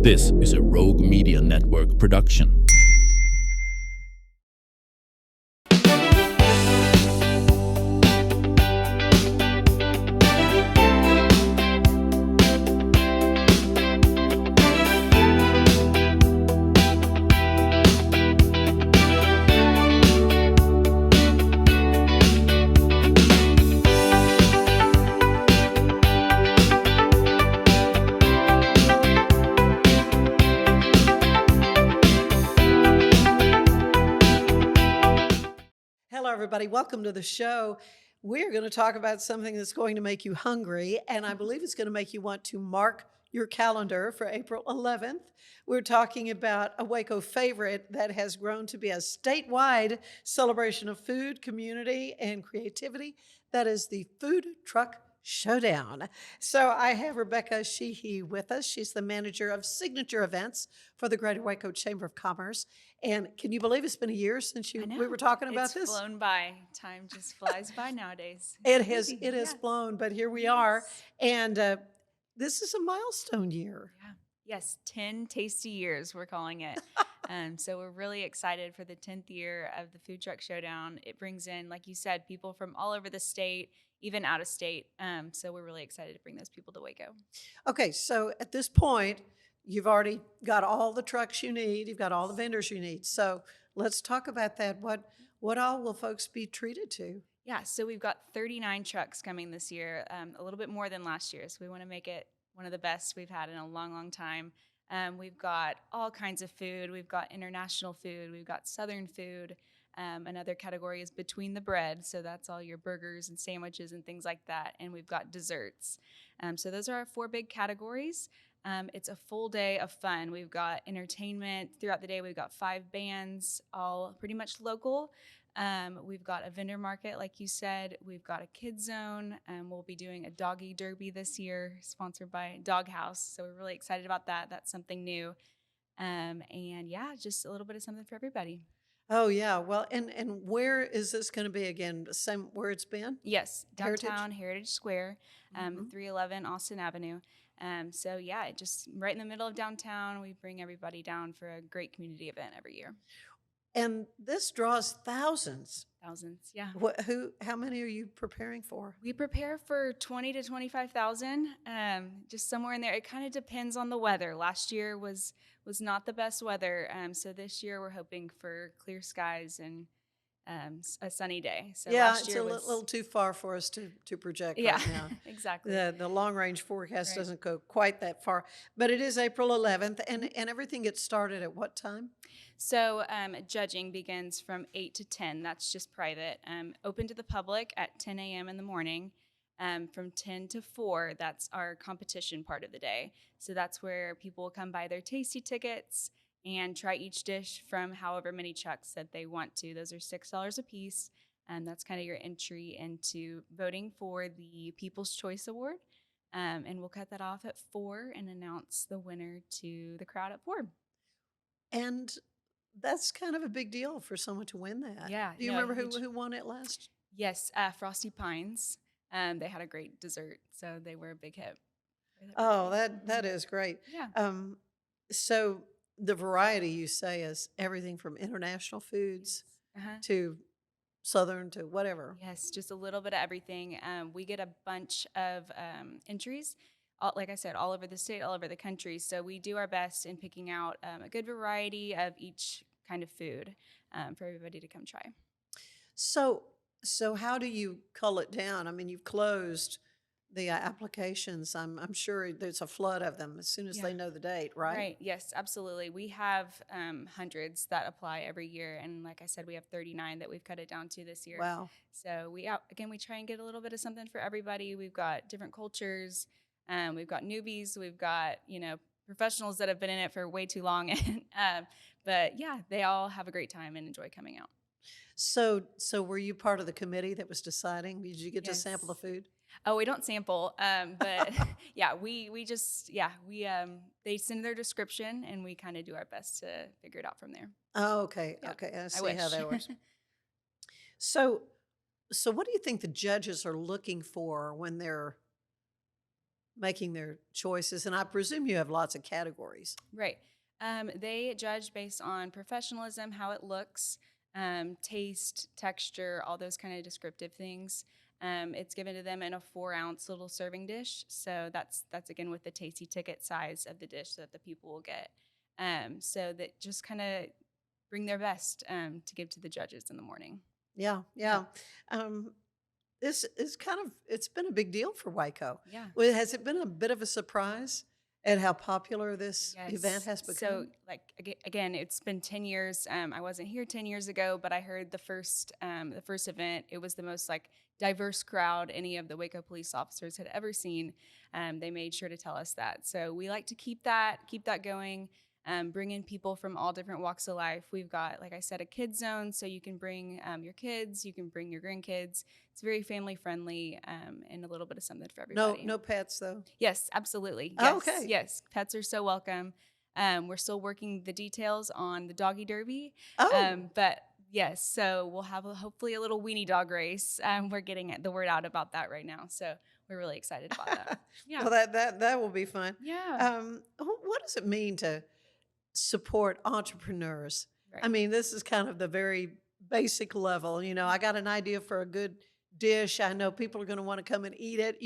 This is a Rogue Media Network production. Hello, everybody. Welcome to the show. We're going to talk about something that's going to make you hungry, and I believe it's going to make you want to mark your calendar for April 11th. We're talking about a Waco favorite that has grown to be a statewide celebration of food, community, and creativity. That is the Food Truck Showdown. So I have Rebecca Sheehy with us. She's the manager of signature events for the Greater Waco Chamber of Commerce. And can you believe it's been a year since we were talking about this? It's flown by. Time just flies by nowadays. It has flown, but here we are. And this is a milestone year. Yeah. Yes, 10 tasty years, we're calling it. So we're really excited for the 10th year of the Food Truck Showdown. It brings in, like you said, people from all over the state, even out of state. So we're really excited to bring those people to Waco. Okay, so at this point, you've already got all the trucks you need. You've got all the vendors you need. So let's talk about that. What all will folks be treated to? Yeah, so we've got 39 trucks coming this year, a little bit more than last year. So we want to make it one of the best we've had in a long, long time. We've got all kinds of food. We've got international food. We've got Southern food. Another category is between the bread. So that's all your burgers and sandwiches and things like that. And we've got desserts. So those are our four big categories. It's a full day of fun. We've got entertainment throughout the day. We've got 5 bands, all pretty much local. We've got a vendor market, like you said. We've got a kids zone. We'll be doing a doggy derby this year, sponsored by Dog House. So we're really excited about that. That's something new. And yeah, just a little bit of something for everybody. Oh, yeah. Well, and where is this going to be again? The same where it's been? Yes, downtown Heritage Square, 311 Austin Avenue. So yeah, just right in the middle of downtown. We bring everybody down for a great community event every year. And this draws thousands. Thousands, yeah. How many are you preparing for? We prepare for 20 to 25,000, just somewhere in there. It kind of depends on the weather. Last year was not the best weather, so this year we're hoping for clear skies and a sunny day. So yeah, last year it's a little too far for us to project yeah, right now. Exactly. The long range forecast Right. doesn't go quite that far, but it is April 11th, and everything gets started at what time? So judging begins from 8 to 10. That's just private. Open to the public at 10 a.m. in the morning. From 10 to 4, that's our competition part of the day. So that's where people will come buy their tasty tickets and try each dish from however many chucks that they want to. Those are $6 a piece. And that's kind of your entry into voting for the People's Choice Award. And we'll cut that off at 4 and announce the winner to the crowd at 4. And that's kind of a big deal for someone to win that. Yeah. Do you remember who won it last? Yes, Frosty Pines. They had a great dessert, so they were a big hit. Oh, that is great. Yeah. So the variety you say is everything from international foods to Southern to whatever. Yes, just a little bit of everything. We get a bunch of entries, like I said, all over the state, all over the country. So we do our best in picking out a good variety of each kind of food for everybody to come try. So how do you cull it down? I mean, you've closed the applications. I'm sure there's a flood of them as soon as they know the date, right? Right. Yes, absolutely. We have hundreds that apply every year, and like I said, we have 39 that we've cut it down to this year. Wow. So we try and get a little bit of something for everybody. We've got different cultures. We've got newbies. We've got professionals that have been in it for way too long, but yeah, they all have a great time and enjoy coming out. So were you part of the committee that was deciding? Did you get to Yes. sample the food? Oh, we don't sample, but yeah, they send their description and we kind of do our best to figure it out from there. Oh, okay. Yeah. Okay. I see wish. how that works. So what do you think the judges are looking for when they're making their choices? And I presume you have lots of categories. Right. They judge based on professionalism, how it looks, taste, texture, all those kind of descriptive things. It's given to them in a 4-ounce little serving dish. So that's again with the tasty ticket size of the dish that the people will get. So that just kind of bring their best to give to the judges in the morning. Yeah, yeah. This is it's been a big deal for Waco. Yeah. Well, has it been a bit of a surprise at how popular this event has become? So, like again, it's been 10 years. I wasn't here 10 years ago, but I heard the first event. It was the most like diverse crowd any of the Waco police officers had ever seen. They made sure to tell us that. So we like to keep that going. Bring in people from all different walks of life. We've got, like I said, a kids zone, so you can bring your kids, you can bring your grandkids. It's very family friendly, and a little bit of something for everybody. No pets though. Yes, absolutely. Oh, Yes, okay. yes, pets are so welcome. We're still working the details on the doggy derby. Oh. But yes, so we'll have hopefully a little weenie dog race. We're getting the word out about that right now, so we're really excited about that. Yeah. Well, that will be fun. Yeah. What does it mean to support entrepreneurs? Right. I mean, this is kind of the very basic level. I got an idea for a good dish. I know people are going to want to come and eat it,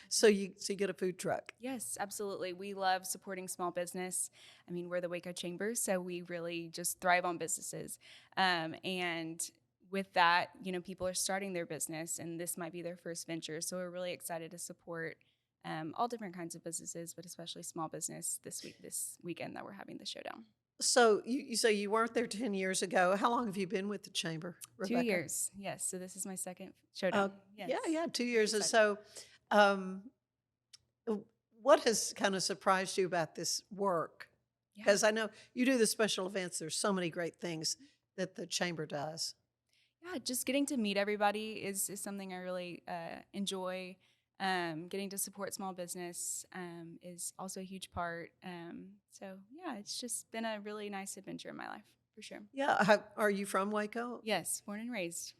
so you get a food truck. Yes, absolutely. We love supporting small business. I mean, we're the Waco Chamber, so we really just thrive on businesses. And with that, people are starting their business, and this might be their first venture. So we're really excited to support all different kinds of businesses, but especially small business this weekend that we're having the showdown. So you say you weren't there 10 years ago. How long have you been with the chamber, Rebecca? 2 years, yes. So this is my second showdown. Yes. Yeah, 2 years. And so what has kind of surprised you about this work? Yeah. Because I know you do the special events. There's so many great things that the chamber does. Yeah, just getting to meet everybody is something I really enjoy. Getting to support small business is also a huge part. So yeah, it's just been a really nice adventure in my life, for sure. Yeah. Are you from Waco? Yes, born and raised.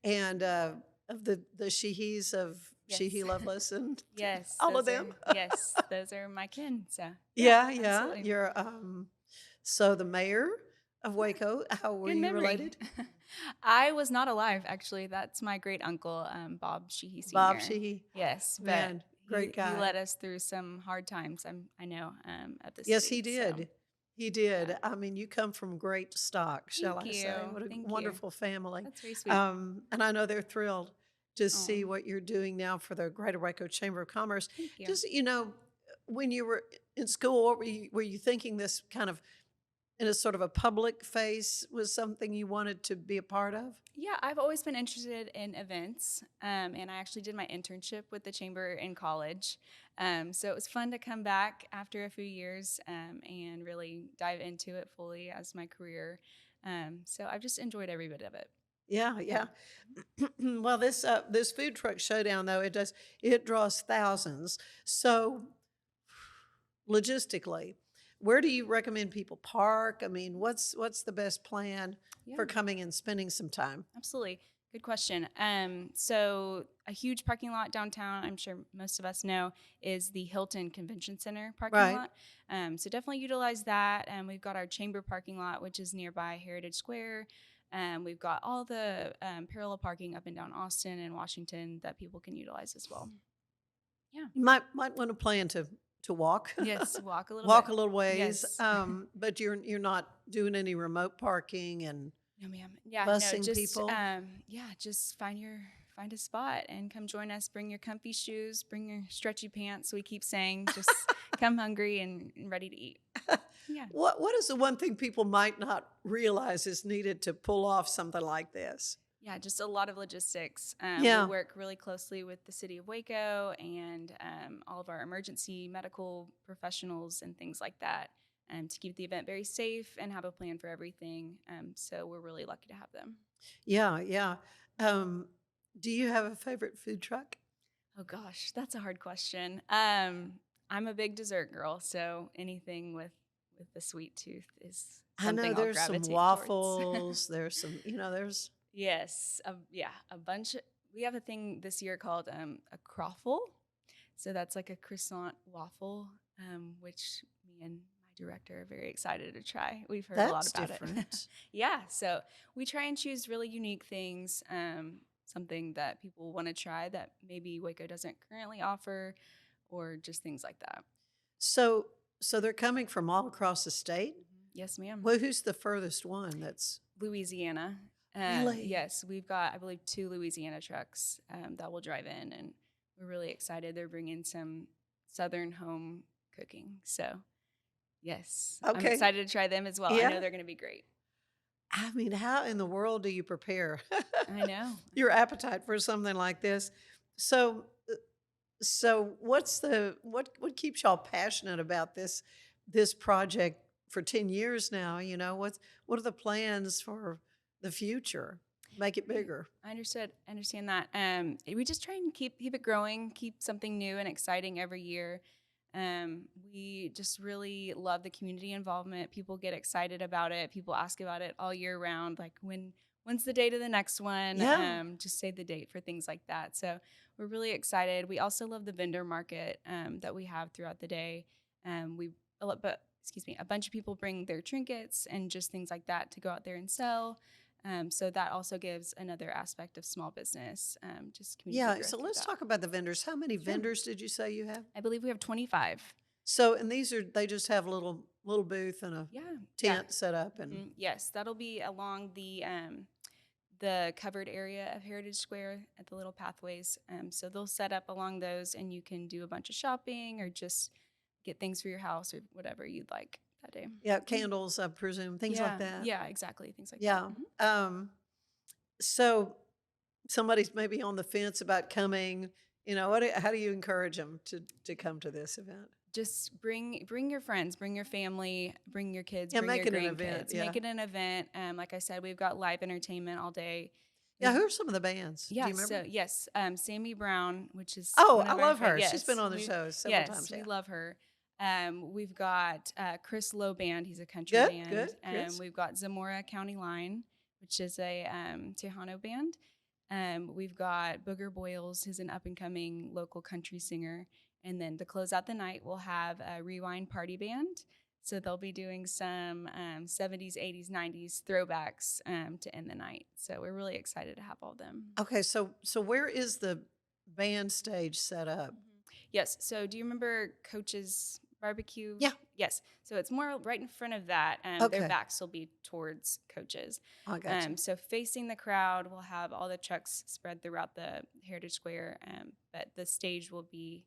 And of the Sheehys of Yes. Sheehy Lovelace and Yes, all of those them? yes, those are my kin. So Yeah. absolutely. You're so the mayor of Waco, how were Good you memory. related? I was not alive, actually. That's my great uncle, Bob Sheehy Sr. Bob Sheehy. Yes, but Man, great guy. He led us through some hard times. I know at the Yes, city, he did. so. He did. Yeah. I mean, you come from great stock, shall Thank I you. say? What a Thank you. wonderful family. That's very sweet. And I know they're thrilled to see Aw. what you're doing now for the Greater Waco Chamber of Commerce. Thank you. Just, when you were in school, what were you thinking this kind of in a sort of a public face was something you wanted to be a part of? Yeah, I've always been interested in events, and I actually did my internship with the chamber in college. So it was fun to come back after a few years and really dive into it fully as my career. So I've just enjoyed every bit of it. Yeah. Well, this Food Truck Showdown, though, it draws thousands. So logistically, where do you recommend people park? I mean, what's the best plan for coming and spending some time? Absolutely. Good question. So a huge parking lot downtown, I'm sure most of us know, is the Hilton Convention Center parking lot. So definitely utilize that. We've got our chamber parking lot, which is nearby Heritage Square. We've got all the parallel parking up and down Austin and Washington that people can utilize as well. Yeah. You might want to plan to walk. Yes, walk a little walk bit. a little ways. Yes. But you're not doing any remote parking and No, ma'am. Yeah, busing just, people? Just find a spot and come join us. Bring your comfy shoes, bring your stretchy pants. We keep saying, just come hungry and ready to eat. Yeah. What is the one thing people might not realize is needed to pull off something like this? Yeah, just a lot of logistics. Yeah. We work really closely with the city of Waco and all of our emergency medical professionals and things like that to keep the event very safe and have a plan for everything. So we're really lucky to have them. Yeah. Do you have a favorite food truck? Oh, gosh, that's a hard question. I'm a big dessert girl, so anything with the sweet tooth is something I know I'll there's some gravitate waffles. There's some, there's. Yes, a bunch. We have a thing this year called a croffle. So that's like a croissant waffle, which me and my director are very excited to try. We've heard a lot That's about it. different. Yeah, so we try and choose really unique things, something that people want to try that maybe Waco doesn't currently offer, or just things like that. So, so they're coming from all across the state? Yes, ma'am. Well, who's the furthest one that's Louisiana. really? Yes, we've got, I believe, 2 Louisiana trucks that will drive in, and we're really excited. They're bringing some Southern home cooking. So, yes, I'm Okay. excited to try them as well. I Yeah. know they're going to be great. I mean, how in the world do you prepare I know. your appetite for something like this? So, so what keeps y'all passionate about this project for 10 years now? You know, what are the plans for the future? Make it bigger. I understand that. We just try and keep it growing, keep something new and exciting every year. We just really love the community involvement. People get excited about it. People ask about it all year round. Like when's the date of the next one? Yeah. Just say the date for things like that. So we're really excited. We also love the vendor market that we have throughout the day. A bunch of people bring their trinkets and just things like that to go out there and sell. So that also gives another aspect of small business, just community Yeah. growth So through let's that. talk about the vendors. How many Sure. vendors did you say you have? I believe we have 25. So, and they just have a little booth and a Yeah. tent set up and Yes, that'll be along the covered area of Heritage Square at the little pathways. So they'll set up along those, and you can do a bunch of shopping or just get things for your house or whatever you'd like that day. yeah, candles, I presume, things like that. Yeah, exactly, things like Yeah. that. So somebody's maybe on the fence about coming. You know, how do you encourage them to come to this event? Just bring your friends, bring your family, bring your kids, Yeah, bring make your it an grandkids. event. Yeah. Make it an event. Like I said, we've got live entertainment all day. Yeah. Who are some of the bands? Do you remember? So yes, Sammy Brown, which is Oh, one I of our love her. yes, She's been on the we- show several times. Yes, we Yeah. love her. We've got Chris Lowe Band. He's a country Good, band. good, Chris. We've got Zamora County Line, which is a Tejano band. We've got Booger Boyles, who's an up-and-coming local country singer. And then to close out the night, we'll have a Rewind Party Band. So they'll be doing some 70s, 80s, 90s throwbacks to end the night. So we're really excited to have all of them. Okay. So where is the band stage set up? Yes. So do you remember Coach's Barbecue? Yeah. Yes. So it's more right in front of that. Okay. Their backs will be towards Coach's. I got you. So facing the crowd, we'll have all the trucks spread throughout the Heritage Square, but the stage will be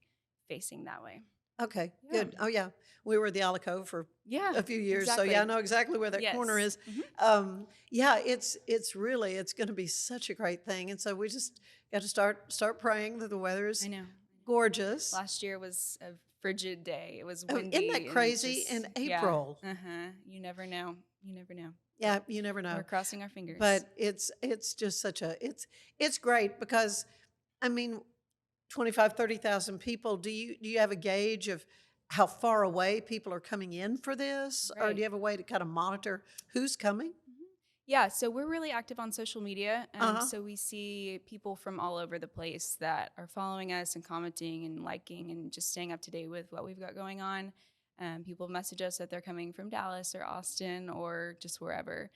facing that way. Okay. Yeah. Good. Oh yeah, we were at the Alico for Yeah. a few years, exactly. so yeah, I know exactly where that Yes. corner is. Mhm. Yeah, it's going to be such a great thing, and so we just got to start praying that the weather is I know. gorgeous. Last year was a frigid day. It was Oh, windy. isn't that and crazy? just- In yeah. April. You never know. You never know. Yeah, you never know. We're crossing our fingers. But it's just such a it's great because I mean 30,000 people. Do you have a gauge of how far away people are coming in for this, or Right. do you have a way to kind of monitor who's coming? Yeah, so we're really active on social media. Uh-huh. So we see people from all over the place that are following us and commenting and liking and just staying up to date with what we've got going on. People message us that they're coming from Dallas or Austin or just wherever.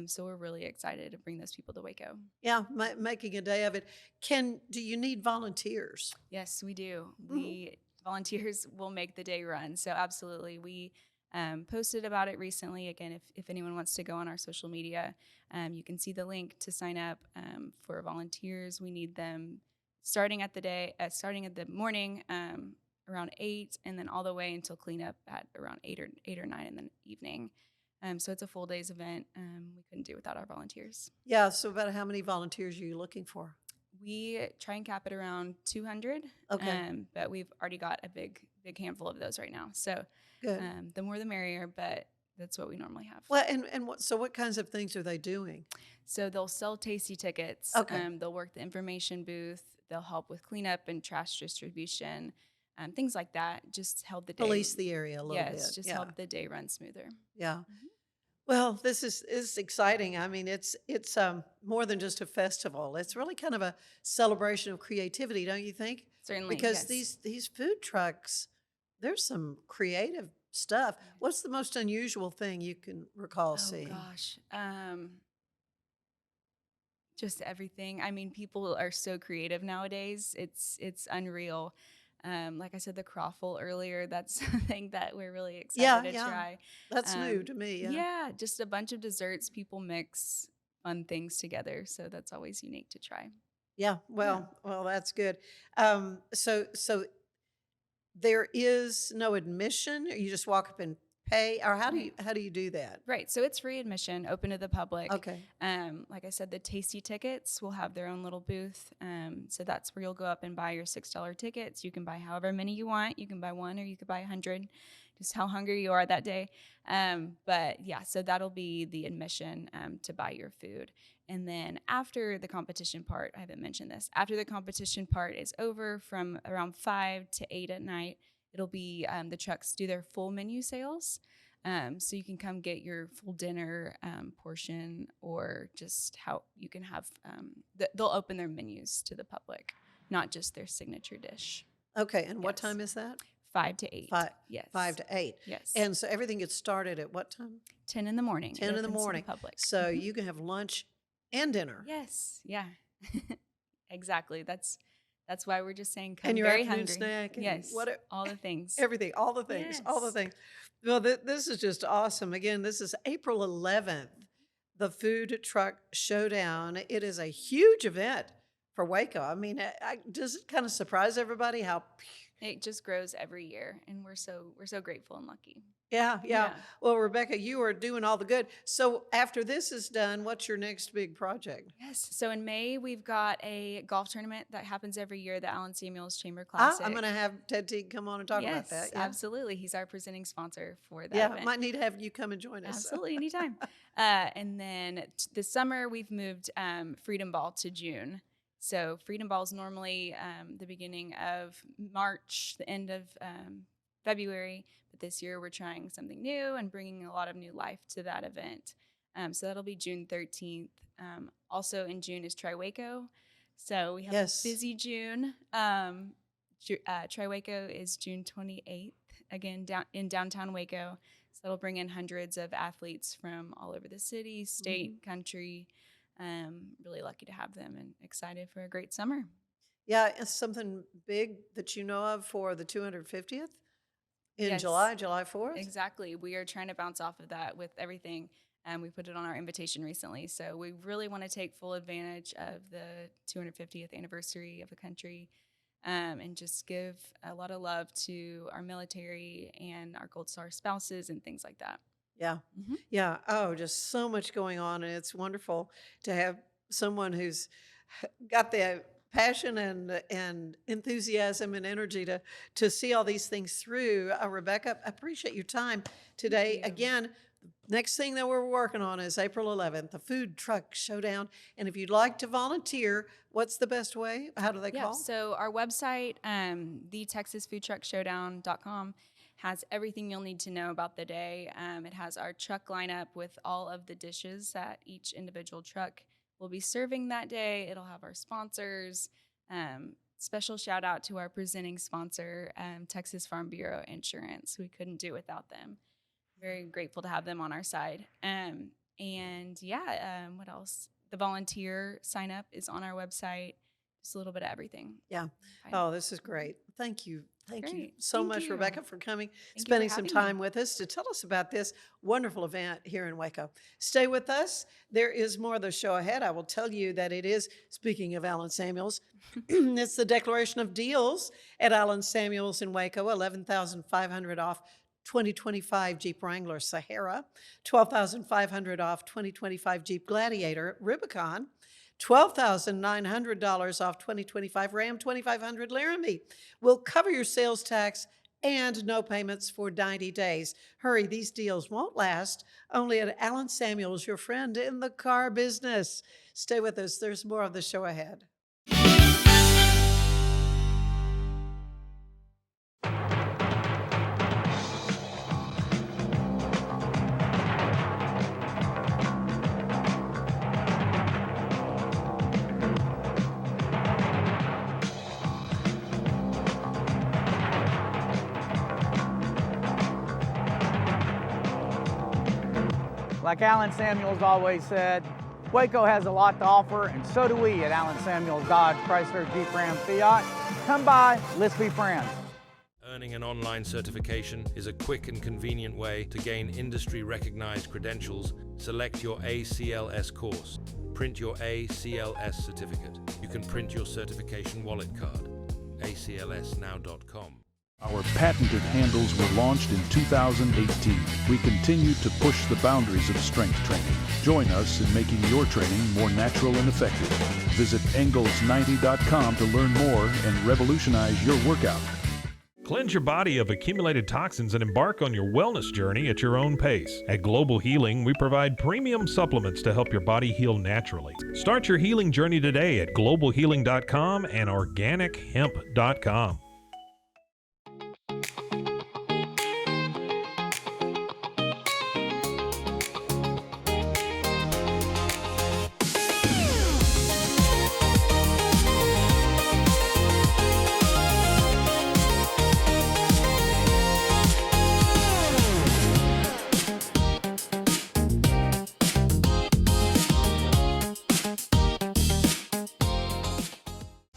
So we're really excited to bring those people to Waco. Yeah, making a day of it. Do you need volunteers? Yes, we do. Mhm. We volunteers will make the day run. So absolutely, we posted about it recently. Again, if anyone wants to go on our social media, you can see the link to sign up for volunteers. We need them starting at the morning around 8, and then all the way until cleanup at around 8 or 9 in the evening. So it's a full day's event. We couldn't do it without our volunteers. Yeah. So about how many volunteers are you looking for? We try and cap it around 200. Okay. But we've already got a big handful of those right now. So Good. the more the merrier, but that's what we normally have. Well, and what kinds of things are they doing? So they'll sell tasty tickets. Okay. They'll work the information booth. They'll help with cleanup and trash distribution, things like that. Just help the day. Police the area a little bit. Yes, just Yeah. help the day run smoother. Yeah. Well, this is exciting. I mean, it's more than just a festival. It's really kind of a celebration of creativity, don't you think? Certainly, because yes. these food trucks, there's some creative stuff. Yeah. What's the most unusual thing you can recall Oh seeing? gosh. Just everything. I mean, people are so creative nowadays. It's unreal. Like I said, the croffle earlier, that's something that we're really excited Yeah, to yeah. try. That's new to me. Yeah. Yeah, just a bunch of desserts. People mix fun things together, so that's always unique to try. Yeah. Yeah. Well, that's good. So there is no admission. You just walk up and pay, or Right. how do you do that? Right. So it's free admission, open to the public. Okay. Like I said, the tasty tickets will have their own little booth. So that's where you'll go up and buy your $6 tickets. You can buy however many you want. You can buy one or you could buy 100, just how hungry you are that day. But yeah, so that'll be the admission to buy your food. And then after the competition part, I haven't mentioned this, after the competition part is over from around 5 to 8 at night, it'll be the trucks do their full menu sales. So you can come get your full dinner portion, or just how you can have, they'll open their menus to the public, not just their signature dish. Okay. And what Yes. time is that? 5 to 8. Five. Yes. 5 to 8. Yes. And so everything gets started at what time? 10 in the morning. It 10 in the opens to morning. public. So you can have lunch and dinner. Yes. Yeah. Exactly. That's why we're just saying come And your very afternoon hungry. snack. And Yes. All the things. Everything, all the things, all the Yes. things. Well, this is just awesome. Again, this is April 11th, the Food Truck Showdown. It is a huge event for Waco. I mean, does it kind of surprise everybody how? It just grows every year, and we're so grateful and lucky. Yeah. Yeah. Well, Rebecca, you are doing all the good. So after this is done, what's your next big project? Yes. So in May, we've got a golf tournament that happens every year, the Alan Samuels Chamber Classic. I'm going to have Ted Teague come on and talk about that. Yeah. Absolutely. He's our presenting sponsor for that Yeah, event. might need to have you come and join us. Absolutely, anytime. And then this summer, we've moved Freedom Ball to June. So Freedom Ball is normally the beginning of March, the end of February. But this year, we're trying something new and bringing a lot of new life to that event. So that'll be June 13th. Also in June is Tri-Waco. So we have a busy June. Tri-Waco is June 28th, again, in downtown Waco. So that'll bring in hundreds of athletes from all over the city, state, country. Really lucky to have them and excited for a great summer. Yeah, it's something big that you know of for the 250th in Yes. July 4th? Exactly. We are trying to bounce off of that with everything. We put it on our invitation recently. So we really want to take full advantage of the 250th anniversary of the country and just give a lot of love to our military and our Gold Star spouses and things like that. Yeah. Mhm. Yeah. Oh, just so much going on. And it's wonderful to have someone who's got the passion and enthusiasm and energy to see all these things through. Rebecca, I appreciate your time today. Thank you. Again, next thing that we're working on is April 11th, the Food Truck Showdown. And if you'd like to volunteer, what's the best way? How do they call? So our website, thetexasfoodtruckshowdown.com, has everything you'll need to know about the day. It has our truck lineup with all of the dishes that each individual truck will be serving that day. It'll have our sponsors. Special shout out to our presenting sponsor, Texas Farm Bureau Insurance. We couldn't do without them. Very grateful to have them on our side. What else? The volunteer sign up is on our website. Just a little bit of everything. Yeah. Oh, this is great. Thank you. Thank you Great. so Thank much, you. Rebecca, for coming, Thank you for spending some having time me. with us to tell us about this wonderful event here in Waco. Stay with us. There is more of the show ahead. I will tell you that it is, speaking of Alan Samuels, it's the Declaration of Deals at Alan Samuels in Waco, $11,500 off 2025 Jeep Wrangler Sahara, $12,500 off 2025 Jeep Gladiator Rubicon, $12,900 off 2025 Ram 2500 Laramie. We'll cover your sales tax and no payments for 90 days. Hurry, these deals won't last. Only at Alan Samuels, your friend in the car business. Stay with us. There's more of the show ahead. Like Alan Samuels always said, Waco has a lot to offer, and so do we at Alan Samuels Dodge, Chrysler, Jeep, Ram, Fiat. Come by, let's be friends. Earning an online certification is a quick and convenient way to gain industry-recognized credentials. Select your ACLS course. Print your ACLS certificate. You can print your certification wallet card. aclsnow.com. Our patented handles were launched in 2018. We continue to push the boundaries of strength training. Join us in making your training more natural and effective. Visit Engels90.com to learn more and revolutionize your workout. Cleanse your body of accumulated toxins and embark on your wellness journey at your own pace. At Global Healing, we provide premium supplements to help your body heal naturally. Start your healing journey today at globalhealing.com and organichemp.com.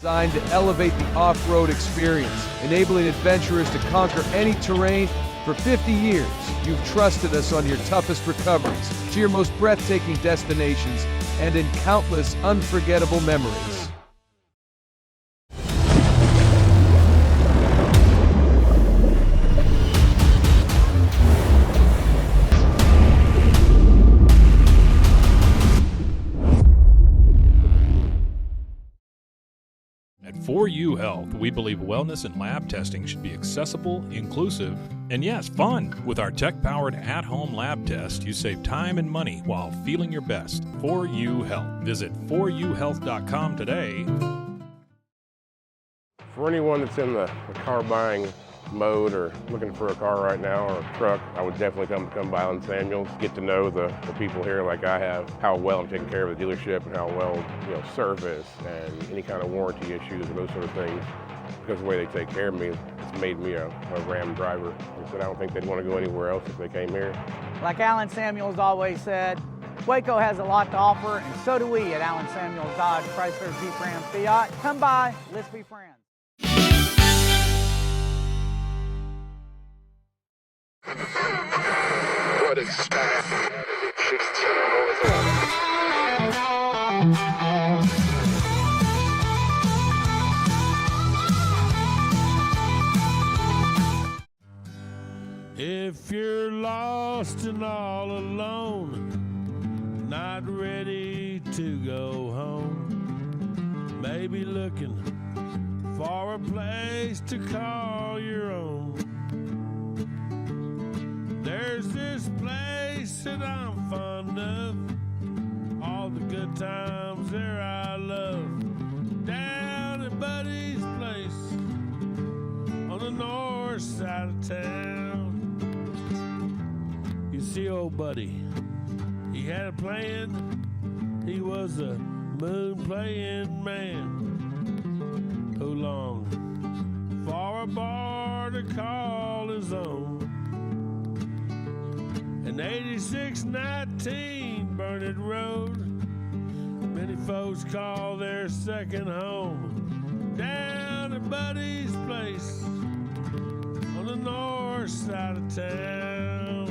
Designed to elevate the off-road experience, enabling adventurers to conquer any terrain. For 50 years, you've trusted us on your toughest recoveries, to your most breathtaking destinations, and in countless unforgettable memories. At 4U Health, we believe wellness and lab testing should be accessible, inclusive, and yes, fun. With our tech-powered at-home lab test, you save time and money while feeling your best. 4U Health. Visit 4uhealth.com today. For anyone that's in the car buying mode or looking for a car right now or a truck, I would definitely come by Alan Samuels, get to know the people here like I have, how well I'm taking care of the dealership and how well, service and any kind of warranty issues and those sort of things. Because of the way they take care of me, it's made me a Ram driver. I said I don't think they'd want to go anywhere else if they came here. Like Alan Samuels always said, Waco has a lot to offer, and so do we at Alan Samuels Dodge, Chrysler, Jeep, Ram, Fiat. Come by, let's be friends. What is If you're lost and all alone, not ready to go home, maybe looking for a place to call your own, there's this place that I'm fond of, all the good times there I love, down at Buddy's place on the north side of town. You see old Buddy, he had a plan, he was a moon-playing man who longed for a bar to call his own. An 8619 Burnett Road, many folks call their second home, down at Buddy's place on the north side of town.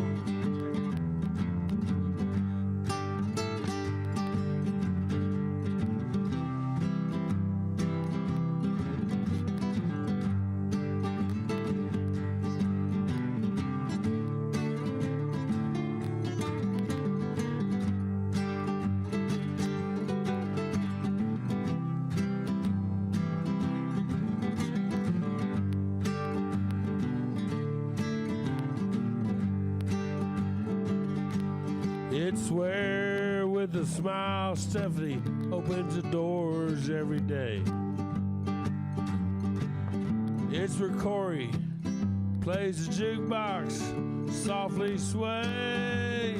It's where, with a smile, Stephanie opens the doors every day. It's where Corey plays the jukebox, softly sways.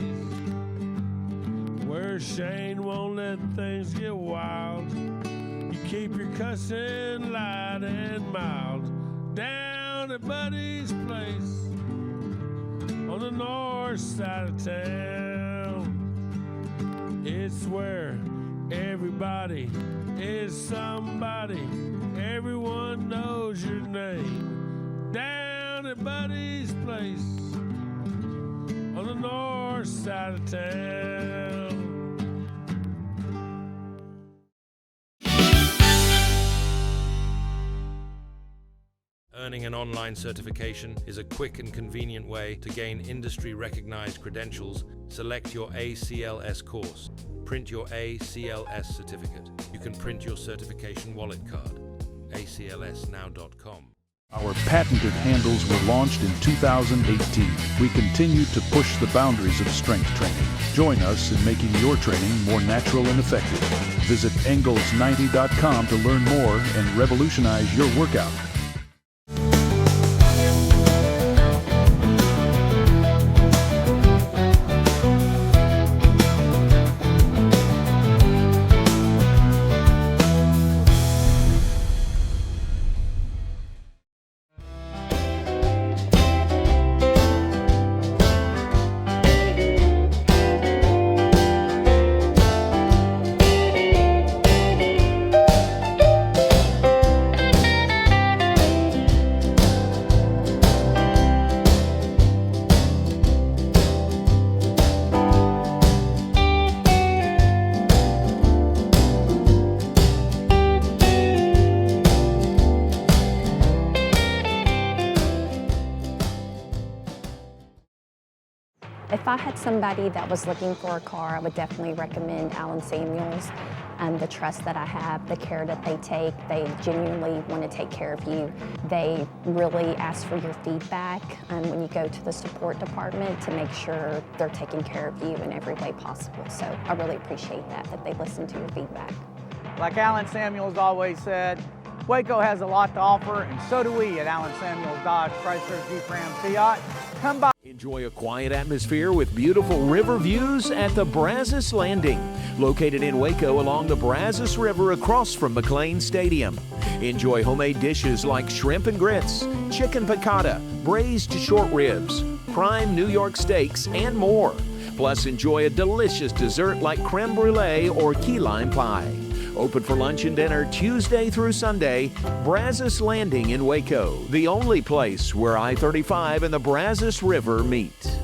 Where Shane won't let things get wild. You keep your cussing light and mild, down at Buddy's place on the north side of town. It's where everybody is somebody. Everyone knows your name. Down at Buddy's place on the north side of town. Earning an online certification is a quick and convenient way to gain industry-recognized credentials. Select your ACLS course. Print your ACLS certificate. You can print your certification wallet card. aclsnow.com. Our patented handles were launched in 2018. We continue to push the boundaries of strength training. Join us in making your training more natural and effective. Visit Engels90.com to learn more and revolutionize your workout. If I had somebody that was looking for a car, I would definitely recommend Alan Samuels. The trust that I have, the care that they take, they genuinely want to take care of you. They really ask for your feedback when you go to the support department to make sure they're taking care of you in every way possible. So I really appreciate that they listen to your feedback. Like Alan Samuels always said, Waco has a lot to offer, and so do we at Alan Samuels Dodge Chrysler Jeep Ram Fiat. Come by. Enjoy a quiet atmosphere with beautiful river views at the Brazos Landing, located in Waco along the Brazos River across from McLean Stadium. Enjoy homemade dishes like shrimp and grits, chicken piccata, braised short ribs, prime New York steaks, and more. Plus, enjoy a delicious dessert like creme brulee or key lime pie. Open for lunch and dinner Tuesday through Sunday. Brazos Landing in Waco, the only place where I-35 and the Brazos River meet.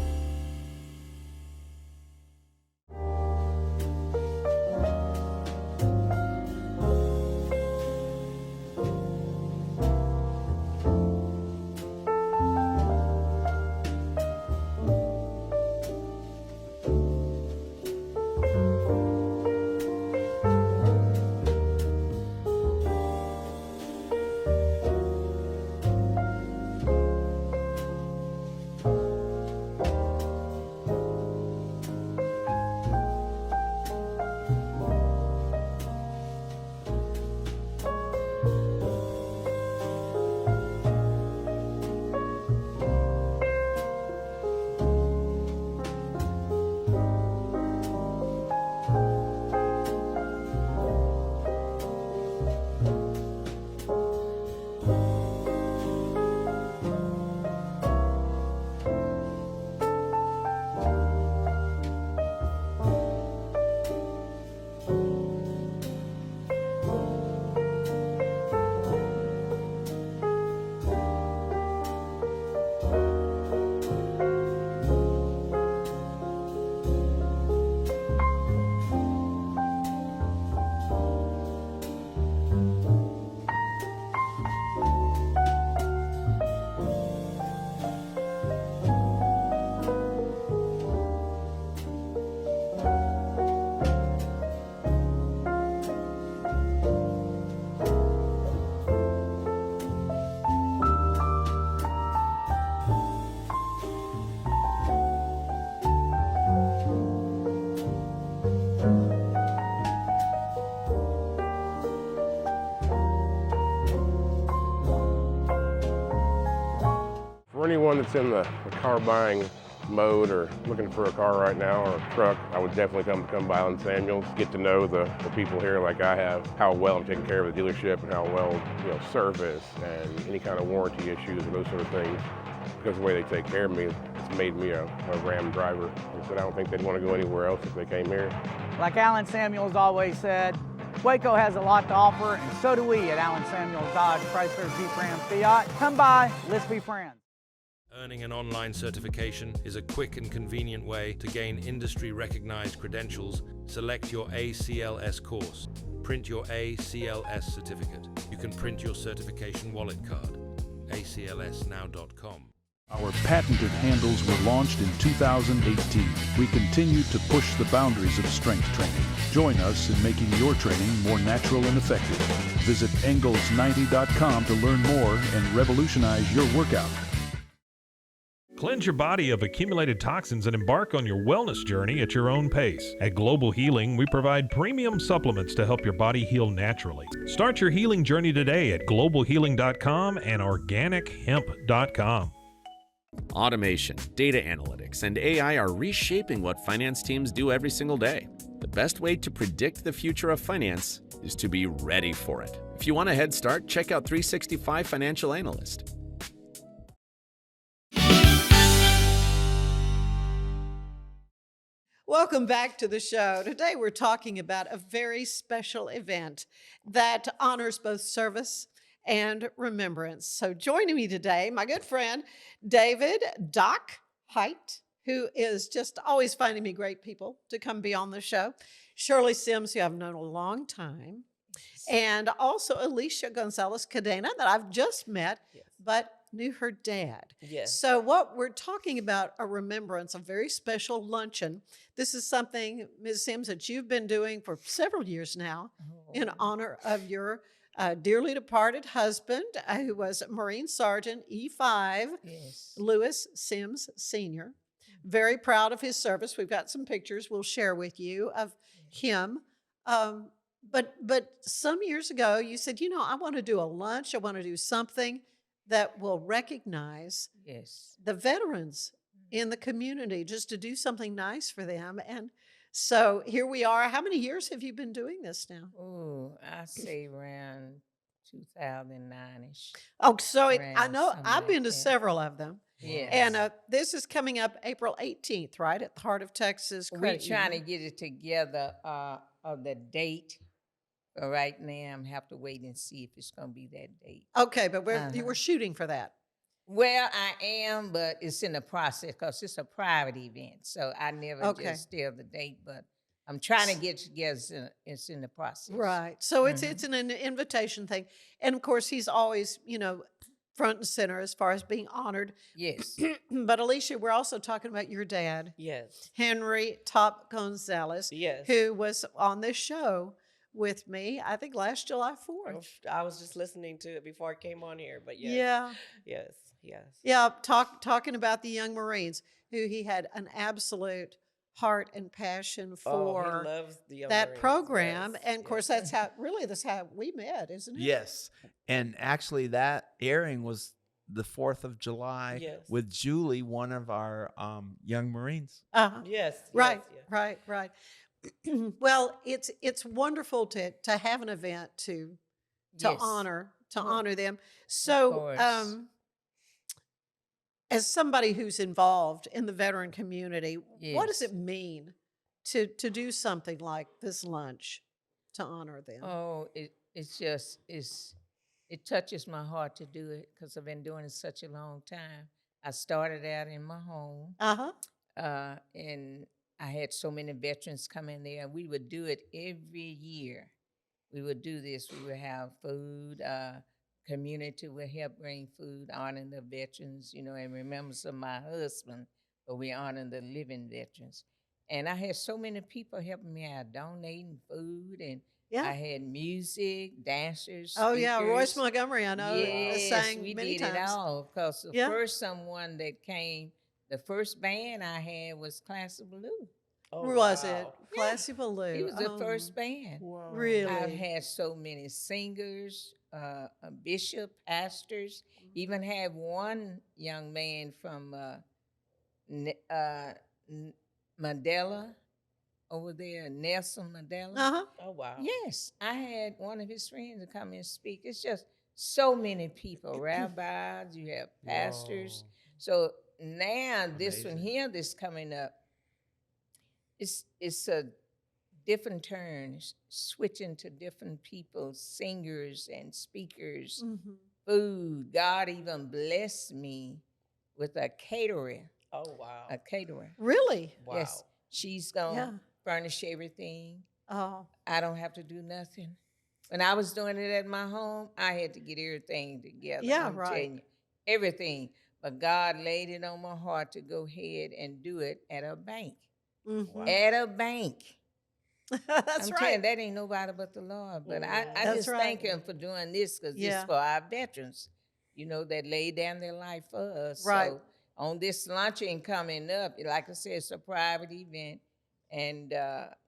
For anyone that's in the car buying mode or looking for a car right now or a truck, I would definitely come by Alan Samuels, get to know the people here like I have, how well I'm taking care of the dealership and how well, service and any kind of warranty issues and those sort of things. because of the way they take care of me, it's made me a Ram driver. They said I don't think they'd want to go anywhere else if they came here. Like Alan Samuels always said, Waco has a lot to offer, and so do we at Alan Samuels Dodge Chrysler Jeep Ram Fiat. Come by, let's be friends. Earning an online certification is a quick and convenient way to gain industry-recognized credentials. Select your ACLS course. Print your ACLS certificate. You can print your certification wallet card. aclsnow.com. Our patented handles were launched in 2018. We continue to push the boundaries of strength training. Join us in making your training more natural and effective. Visit Engels90.com to learn more and revolutionize your workout. Cleanse your body of accumulated toxins and embark on your wellness journey at your own pace. At Global Healing, we provide premium supplements to help your body heal naturally. Start your healing journey today at globalhealing.com and organichemp.com. Automation, data analytics, and AI are reshaping what finance teams do every single day. The best way to predict the future of finance is to be ready for it. If you want a head start, check out 365 Financial Analyst. Welcome back to the show. Today we're talking about a very special event that honors both service and remembrance. So joining me today, my good friend, David "Doc" Haight, who is just always finding me great people to come be on the show. Shirley Sims, who I've known a long time. And also Alicia Gonzales Cadena, that I've just met, but knew her dad. Yes. So what we're talking about, a remembrance, a very special luncheon. This is something, Ms. Sims, that you've been doing for several years now in honor of your dearly departed husband, who was Marine Sergeant E5, Lewis Sims Sr. Very proud of his service. We've got some pictures we'll share with you of him. But some years ago, you said, you know, I want to do a lunch. I want to do something that will recognize the veterans in the community, just to do something nice for them. And so here we are. How many years have you been doing this now? Oh, I say around 2009-ish. Oh, so I know I've been to several of them. Yes. And this is coming up April 18th, right, at the Heart of Texas We're trying to get it together of the date. But right now, I'm have to wait and see if it's going to be that date. Okay, but you were shooting for that. Well, I am, but it's in the process because it's a private event. So I never just tell the date, but I'm trying to get together. It's in the process. Right. So it's an invitation thing. And, of course, he's always, you know, front and center as far as being honored. Yes. But, Alicia, we're also talking about your dad. Yes. Henry Top Gonzales. Yes. Who was on this show with me, I think last July 4th. I was just listening to it before I came on here, but yes. Yeah, talking about the young Marines, who he had an absolute heart and passion for. He loves the young that Marines. program. And of course, that's how we met, isn't it? Yes. And actually that airing was the 4th of July with Julie, one of our young Marines. Yes. Right. Well, it's wonderful to have an event to honor them. So, as somebody who's involved in the veteran community, what does it mean to do something like this lunch to honor them? Oh, it touches my heart to do it because I've been doing it such a long time. I started out in my home, and I had so many veterans come in there, and we would do it every year. We would do this. We would have food. Community would help bring food, honoring the veterans, you know, and remembrance of my husband, but we honor the living veterans. And I had so many people helping me out, donating food, and I had music, dancers. Oh, speakers. Royce Montgomery, I know, sang we many did times. it all, because the first someone that came, the first band I had was Classy Blue. Was it? Classy Blue. He was the first band. Wow. Really? I've had so many singers, bishop, pastors. Even had one young man from Mandela over there, Nelson Mandela. Oh, wow. Yes, I had one of his friends to come and speak. It's just so many people, rabbis, you have pastors, So now this one here that's coming up, it's a different turns, switching to different people, singers and speakers, food. God even blessed me with a caterer. Oh, wow. A caterer. Really? Wow. Yes. She's going to furnish everything. Oh. I don't have to do nothing. When I was doing it at my home, I had to get everything together. Yeah, I'm right. telling you, everything. But God laid it on my heart to go ahead and do it at a bank. Wow. At a bank. That's I'm right. telling you, that ain't nobody but the Lord. But I just thank him for doing this, because it's for our veterans, you know, that laid down their life for us. Right. So on this luncheon coming up, like I said, it's a private event. And,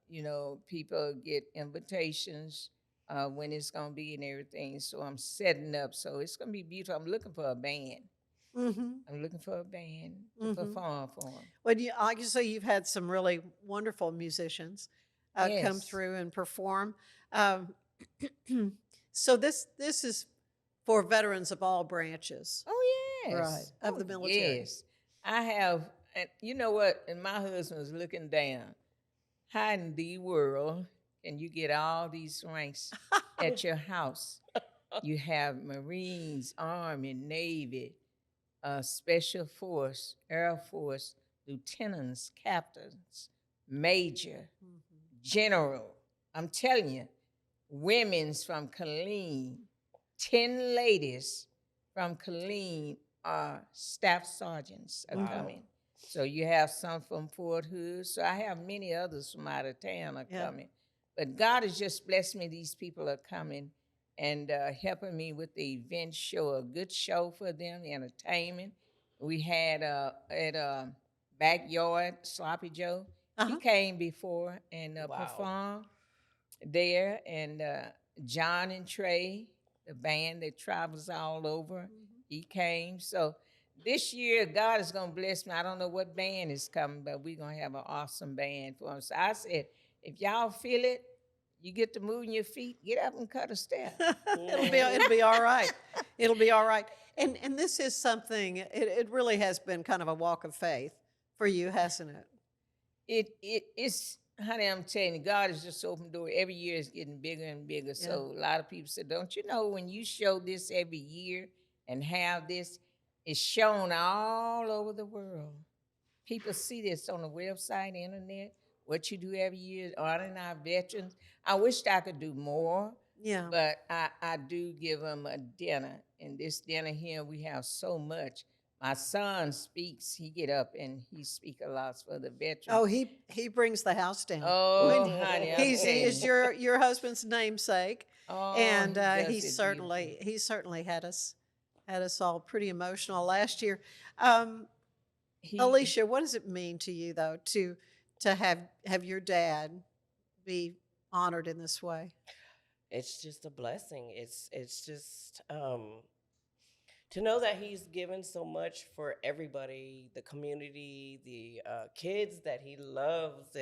you know, people get invitations when it's going to be and everything. So I'm setting up. So it's going to be beautiful. I'm looking for a band. I'm looking for a band to perform for them. Well, like you say, you've had some really wonderful musicians come through and perform. So this is for veterans of all branches. Oh, yes. Right, of the military. Yes. I have, and you know what? And my husband was looking down. How in the world can you get all these ranks at your house? You have Marines, Army, Navy, Special Force, Air Force, lieutenants, captains, major, general. I'm telling you, women's from Killeen, 10 ladies from Killeen are staff sergeants are coming. So you have some from Fort Hood. So I have many others from out of town are coming. But God has just blessed me. These people are coming and helping me with the event show, a good show for them, the entertainment. We had at Backyard, Sloppy Joe. He came before and performed there. And John and Trey, the band that travels all over, he came. So this year, God is going to bless me. I don't know what band is coming, but we're going to have an awesome band for him. So I said, if y'all feel it, you get to moving your feet, get up and cut a step. It'll be all right. It'll be all right. And this is something, it really has been kind of a walk of faith for you, hasn't it? It's, honey, I'm telling you, God has just opened the door. Every year it's getting bigger and bigger. So a lot of people said, don't you know when you show this every year and have this, it's shown all over the world. People see this on the website, internet, what you do every year, honoring our veterans. I wished I could do more. Yeah. But I do give them a dinner. And this dinner here, we have so much. My son speaks. He get up and he speak a lot for the veterans. Oh, he brings the house down. Oh, honey, he's your husband's namesake. Oh, and he certainly had us all pretty emotional last year. Alicia, what does it mean to you though to have your dad be honored in this way? It's just a blessing. It's just to know that he's given so much for everybody, the community, the kids that he loves,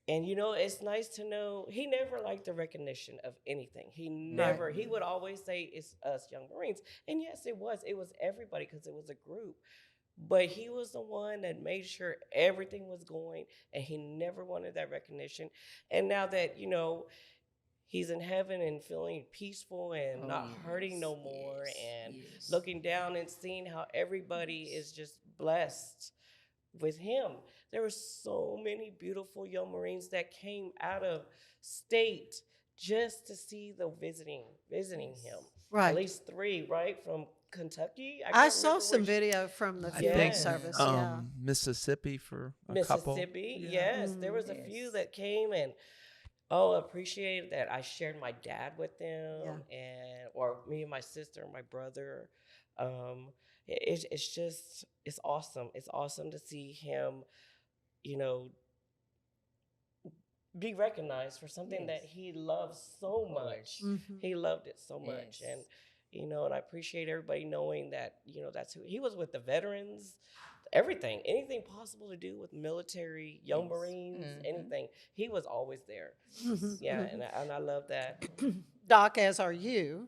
and you know, it's nice to know he never liked the recognition of anything. He never. He would always say it's us young Marines, and yes, it was everybody because it was a group. But he was the one that made sure everything was going, and he never wanted that recognition. And now that, you know, he's in heaven and feeling peaceful and not hurting no more, and looking down and seeing how everybody is just blessed with him. There were so many beautiful young Marines that came out of state just to see the visiting him. Right. At least 3, right? From Kentucky. I saw some video from the funeral service. Mississippi for a couple. Mississippi, yes. There was a few that came and appreciated that I shared my dad with them, or me and my sister and my brother. It's awesome. It's awesome to see him, you know, be recognized for something that he loves so much. He loved it so much. And, you know, and I appreciate everybody knowing that, you know, that's who he was with, the veterans, anything possible to do with military, young Marines, anything. He was always there. And I love that. Doc, as are you.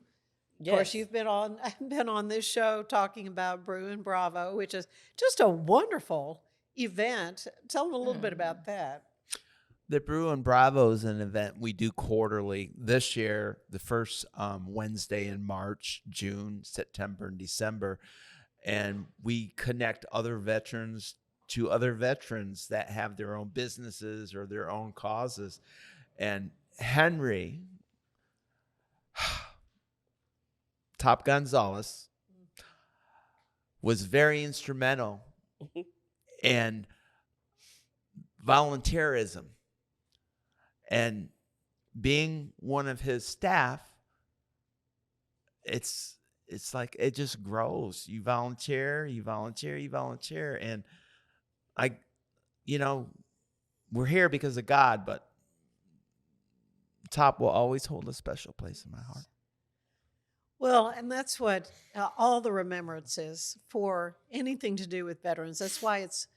Of course, you've been on this show talking about Brew and Bravo, which is just a wonderful event. Tell them a little bit about that. The Brew and Bravo is an event we do quarterly. This year, the first Wednesday in March, June, September, and December. And we connect other veterans to other veterans that have their own businesses or their own causes. And Henry, Top Gonzales, was very instrumental in volunteerism. And being one of his staff, it's like it just grows. You volunteer. And we're here because of God, but Top will always hold a special place in my heart. Well, and that's what all the remembrances for anything to do with veterans. That's why it's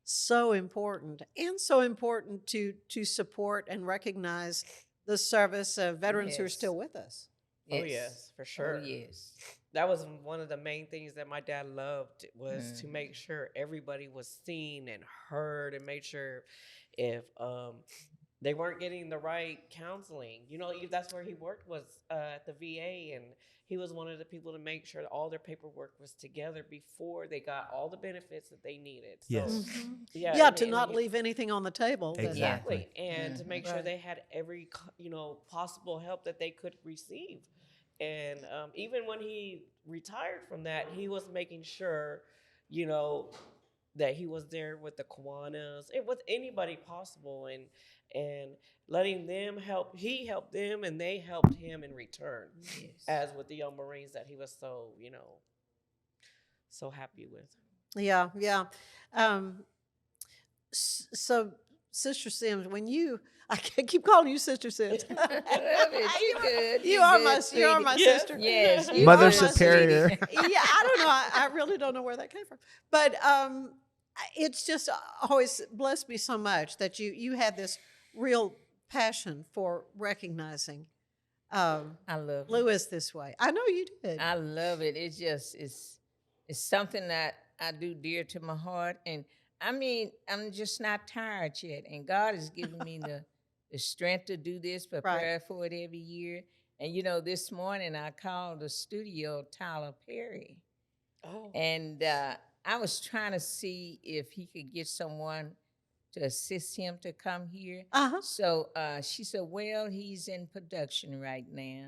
so important, and so important to support and recognize the service of veterans who are still with us. Yes. Oh, yes, for sure. Oh, yes. That was one of the main things that my dad loved, was to make sure everybody was seen and heard, and make sure if they weren't getting the right counseling. That's where he worked, was at the VA, and he was one of the people to make sure that all their paperwork was together before they got all the benefits that they needed. So, yes. To not leave anything on the table. Exactly. And to make sure they had every, possible help that they could receive. And even when he retired from that, he was making sure, that he was there with the Kiwanis and with anybody possible, and letting them help. He helped them, and they helped him in return. Yes. As with the young Marines that he was so, so happy with. Yeah. So, Sister Sims, I keep calling you Sister Sims. I love it. Good. You are my sister. Yes. Mother Superior. Yeah, I don't know. I really don't know where that came from. But it's just always blessed me so much that you had this real passion for recognizing I love Lewis this way. I know you did. I love it. It's just it's something that I do dear to my heart, and I'm just not tired yet, and God has given me the strength to do this, prepare for it every year. And this morning I called the studio Tyler Perry, and I was trying to see if he could get someone to assist him to come here. So she said, well, he's in production right now.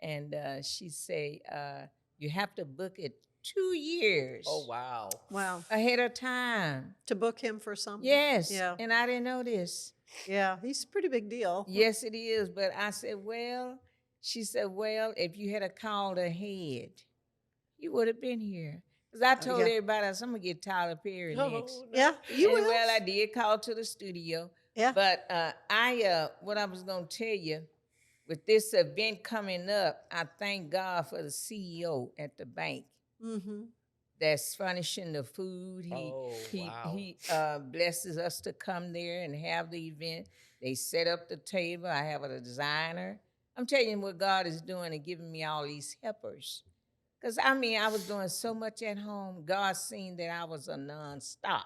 And she said, you have to book it 2 years. Oh, wow. Wow. Ahead of time. To book him for something? Yes. Yeah. And I didn't know this. Yeah, he's a pretty big deal. Yes, it is. But I said, she said, if you had called ahead, you would have been here. Because I told everybody, I'm going to get Tyler Perry next. Yeah, you will. Well, I did call to the studio. Yeah. But what I was going to tell you, with this event coming up, I thank God for the CEO at the bank that's furnishing the food. He blesses us to come there and have the event. They set up the table. I have a designer. I'm telling you what God is doing and giving me all these helpers. Because, I was doing so much at home. God seen that I was a nonstop.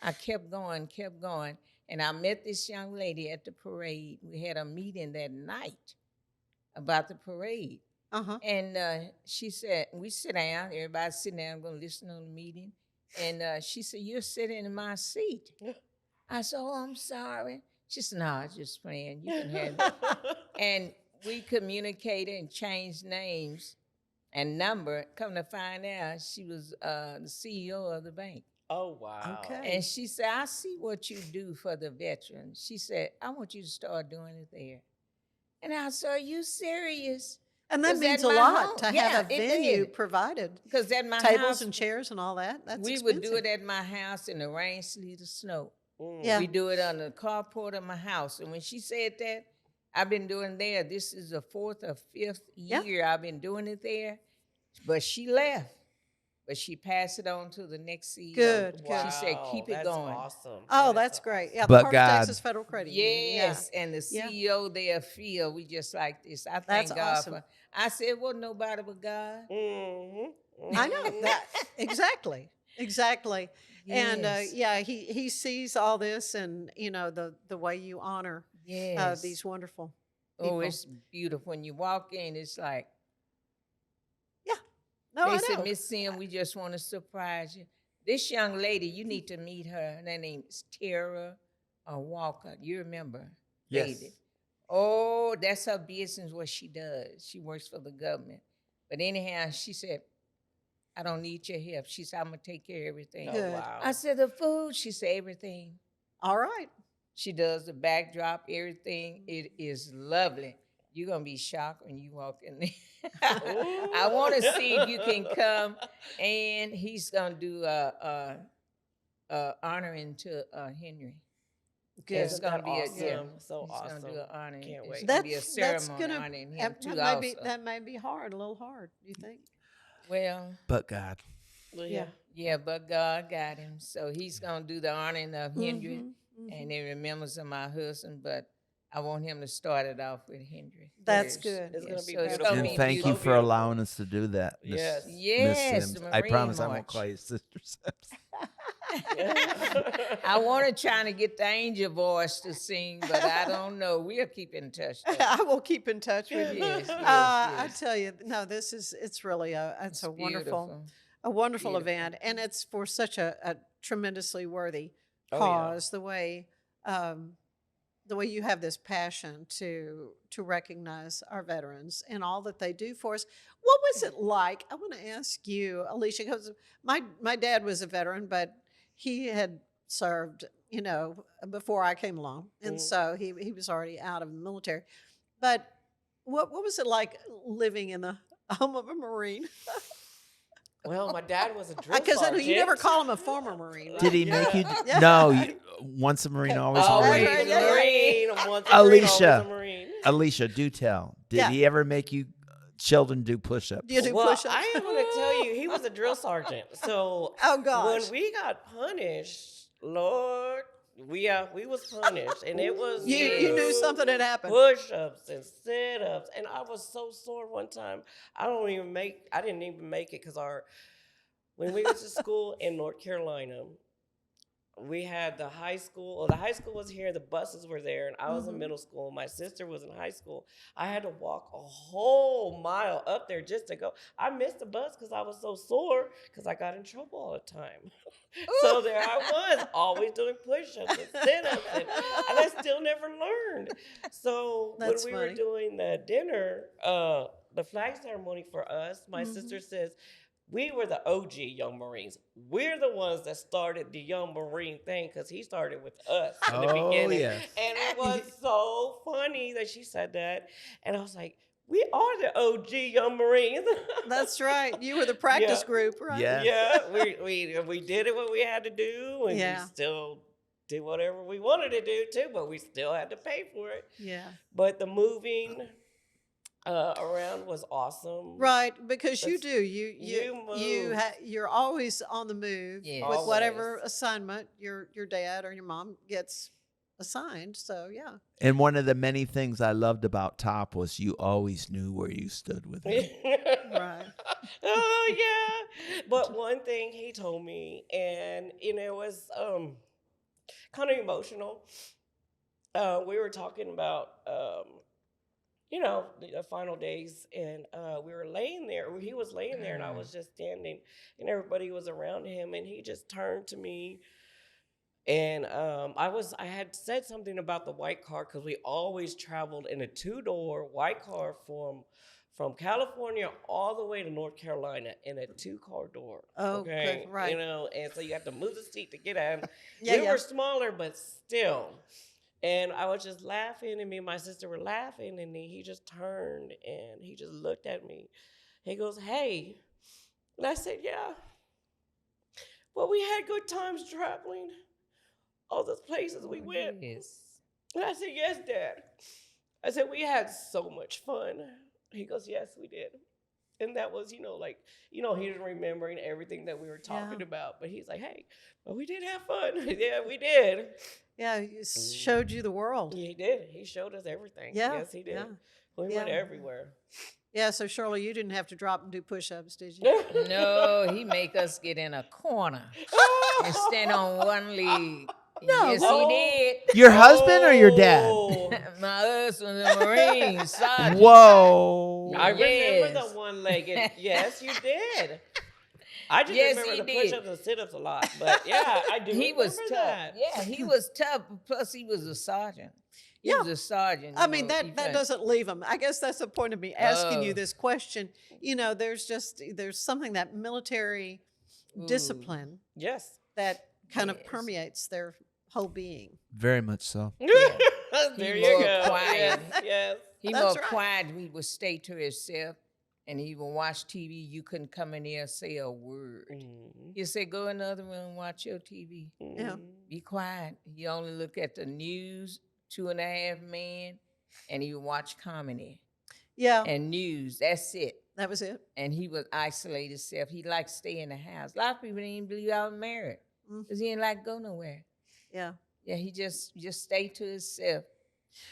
I kept going. And I met this young lady at the parade. We had a meeting that night about the parade. And she said, we sit down. Everybody sitting down. I'm going to listen on the meeting. And she said, you're sitting in my seat. I said, oh, I'm sorry. She said, no, I was just playing. You can have it. And we communicated and changed names and number. Come to find out, she was the CEO of the bank. Oh, wow. Okay. And she said, I see what you do for the veterans. She said, I want you to start doing it there. And I said, are you serious? And that means a lot to have a venue provided. Because at my tables house, and chairs and all that. That's we expensive. would do it at my house in the rain, sleet, or snow. Yeah. We do it on the carport of my house. And when she said that, I've been doing there. This is the 4th or 5th year I've been doing it there. But she left. but she passed it on to the next CEO. Good. She said, keep it going. Awesome. Oh, that's great. Yeah, the But Heart of God. Texas Federal Credit Union. Yes, Yeah. and the Yeah. CEO there feel we just like this. I That's thank God awesome. for. I said, it wasn't nobody but God. I know that exactly. And Yes. yeah, he sees all this, and the way you honor Yes. these wonderful people. Oh, it's beautiful. When you walk in, it's like. No, They I said, know. Miss Sim, we just want to surprise you. This young lady, you need to meet her. Her name is Tara Walker. You remember? Yes. David. Oh, that's her business, what she does. She works for the government. But anyhow, she said, I don't need your help. She said, I'm going to take care of everything. Good. Wow. I said, the food? She said, everything. All right. She does the backdrop, everything. It is lovely. You're going to be shocked when you walk in there. I want to see if you can come. And he's going to do honoring to Henry. Good. It's going to be awesome? yeah. So he's awesome. going to do an honoring. Can't It's wait. going to be a ceremony honoring him too also. That may be hard, a little hard, do you think? Well. But God. Yeah. Yeah, but God got him. So he's going to do the honoring of Henry. And he remembers of my husband, but I want him to start it off with Henry. That's first. good. It's gonna be So beautiful. And thank you for allowing us to do that. Miss- Yes. Miss Yes, Sims. the I Marine promise I won't March. call you Sister Sims. I want to try to get the angel voice to sing, but I don't know. We'll keep in touch. though. I will keep in touch with you. Yes, I yes. tell you, no, it's really a wonderful, beautiful. a wonderful Beautiful. event, and it's for such a tremendously worthy Oh, yeah. cause. The way you have this passion to recognize our veterans and all that they do for us. What was it like? I want to ask you, Alicia, because my dad was a veteran, but he had served, before I came along, and so he was already out of the military. But what was it like living in the home of a Marine? Well, my dad was a drill Because sergeant. you never call him a former Marine. Right? Did he make you? Yeah. No, once a Marine, always a Always Marine. a Marine. Once a Marine, always Alicia, a Marine. Alicia, do tell. Did Yeah. he ever make you children do push-ups? Do you do Well, push-ups? I am going to tell you, he was a drill sergeant. So Oh, gosh. when we got punished, Lord, we was punished, and it was You knew something had happened. push-ups and sit-ups, and I was so sore one time. I didn't even make it because when we went to school in North Carolina, we had the high school. Well, the high school was here. The buses were there, and I was in middle school. My sister was in high school. I had to walk a whole mile up there just to go. I missed the bus because I was so sore because I got in trouble all the time. So there I was, always doing push-ups and sit-ups, and I still never learned. So That's when we funny. were doing the dinner, the flag ceremony for us, my sister says, we were the OG Young Marines. We're the ones that started the Young Marine thing because he started with us in the beginning. yes. And it was so funny that she said that. And I was like, we are the OG Young Marines. That's right. You were the practice Yeah. group, right? Yeah. Yeah, we did it what we had to do, and Yeah. we still did whatever we wanted to do too, but we still had to pay for it. Yeah. But the moving around was awesome. Right, because you That's- do. You're always on the move Yes. with whatever Always. assignment your dad or your mom gets assigned. So yeah. And one of the many things I loved about Top was you always knew where you stood with him. Right. Oh yeah. But one thing he told me, and it was kind of emotional. We were talking about the final days, and we were laying there. He was laying there, and I was just standing, and everybody was around him, and he just turned to me. And I had said something about the white car because we always traveled in a 2-door white car from California all the way to North Carolina in a 2-car door. Oh, okay, good, right. And so you have to move the seat to get in. Yeah, we yeah. were smaller, but still. And I was just laughing, and me and my sister were laughing, and then he just turned and he just looked at me. He goes, "Hey," and I said, "Yeah. Well, we had good times traveling." All those places we went. Yes. And I said, "Yes, Dad." I said, "We had so much fun." He goes, "Yes, we did." And that was, like, he was remembering everything that we were talking about. But he's like, hey, well, we did have fun. Yeah, we did. Yeah, he showed you the world. He did. He showed us everything. Yeah. Yes, he did. Yeah. We went everywhere. Yeah, so Shirley, you didn't have to drop and do push-ups, did you? No, he make us get in a corner and stand on one leg. No. Yes, he did. Your husband or your dad? My husband's a Marine sergeant. Whoa. I remember the one-legged. Yes, you did. I just remember the push-ups and sit-ups a lot. But yeah, I do. He was tough. That. Yeah, he was tough. Plus, he was a sergeant. He was a sergeant. I mean, that doesn't leave him. I guess that's the point of me asking you this question. There's something, that military discipline. Yes. That kind of permeates their whole being. Very much so. There you go. Quiet. Yes. He more quiet. He would stay to himself, and he would watch TV. You couldn't come in there and say a word. He said, go in the other room and watch your TV. Yeah. Be quiet. He only look at the news, 2.5 Men, and he would watch comedy. Yeah. And news. That's it. That was it. And he would isolate himself. He liked to stay in the house. A lot of people didn't even believe I was married because he didn't like to go nowhere. Yeah. Yeah, he just stayed to himself.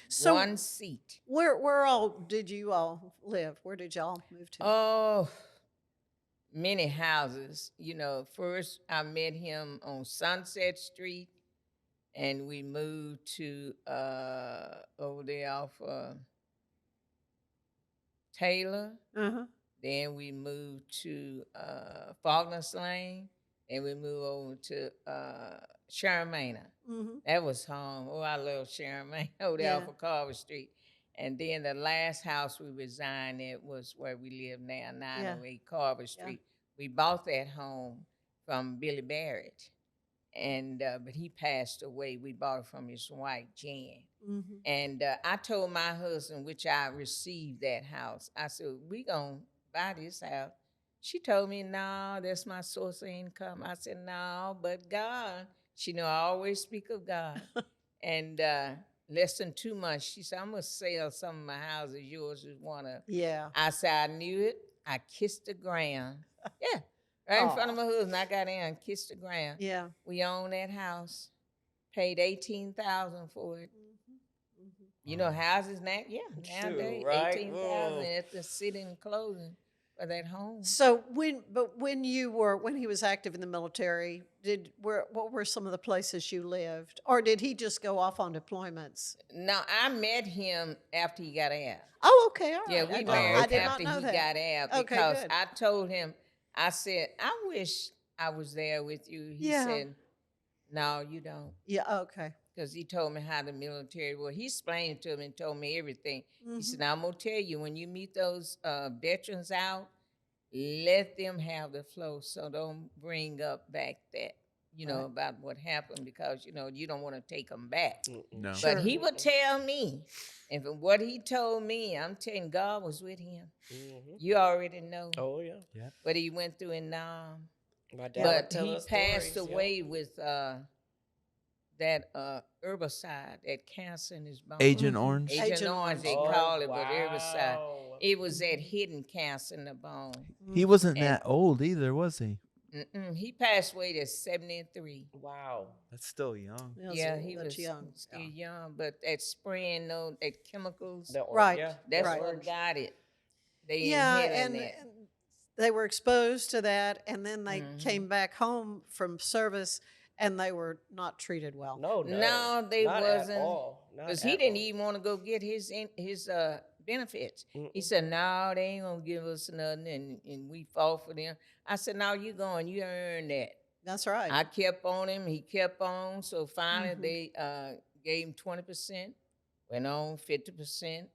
So one seat. Where all did you all live? Where did y'all move to? Oh, many houses. First I met him on Sunset Street, and we moved to over there off Taylor. Then we moved to Faulkner's Lane, and we moved over to Shermana. That was home. Oh, I love Shermana over there off of Carver Street. And then the last house we resigned at was where we live now, 908 Carver Street. We bought that home from Billy Barrett, and but he passed away. We bought it from his wife, Jan. And I told my husband, which I received that house, I said, we gonna buy this house. She told me, no, that's my source of income. I said, no, but God. She know I always speak of God. And less than 2 months, she said, I'm going to sell some of my houses. Yours is one of. Yeah. I said, I knew it. I kissed the ground. Yeah. Right in front of my husband. I got in and kissed the ground. Yeah. We own that house. Paid $18,000 for it. You know, houses now, nowadays, right? $18,000 at the sitting closing for that home. So when he was active in the military, what were some of the places you lived, or did he just go off on deployments? No, I met him after he got out. Oh, okay, all right. Yeah, we married after he got out because I told him, I said, I wish I was there with you. He said, no, you don't. Yeah, okay. Because he told me how the military was. He explained it to me and told me everything. He said, now I'm going to tell you, when you meet those veterans out, let them have the flow. So don't bring up back that, about what happened because, you don't want to take them back. No. But he would tell me, and from what he told me, I'm telling God was with him. You already know. Oh, yeah. But he went through in my dad but he passed away with that herbicide, that cancer in his bone. Agent Orange? Agent Orange, they call it, but herbicide. It was that hidden cancer in the bone. He wasn't that old either, was he? He passed away at 73. Wow. That's still young. Yeah, he was young. Still young, but that spraying, that chemicals, Right. that's what got it. They and they were exposed to that, and then they came back home from service, and they were not treated well. No, they not wasn't. at all. Because he didn't even want to go get his benefits. He said, no, they ain't going to give us nothing, and we fought for them. I said, no, you going, you earned that. That's right. I kept on him, he kept on, so finally they gave him 20%, went on 50%,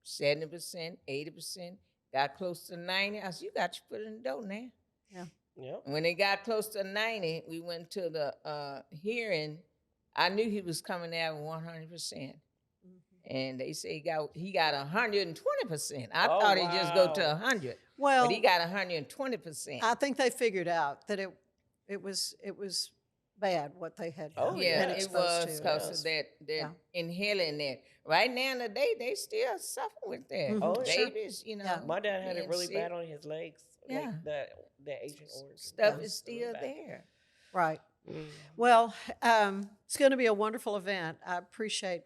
70%, 80%, got close to 90. I said, you got your foot in the door now. Yeah. Yep. When they got close to 90, we went to the hearing. I knew he was coming out 100%. And they say he got 120%. I thought he'd just go to 100. Well, but he got 120%. I think they figured out that it was bad what they had Oh, been Yeah, it exposed was to. because of that inhaling that. Right now today, they still suffer with that. Mhm. Oh, yeah. Babies, you know. Yeah. My dad had it being really sick. bad on his legs. Yeah. Like that Agent Orange. Stuff It is was really still bad. there. Right. Mm. Well, it's going to be a wonderful event. I appreciate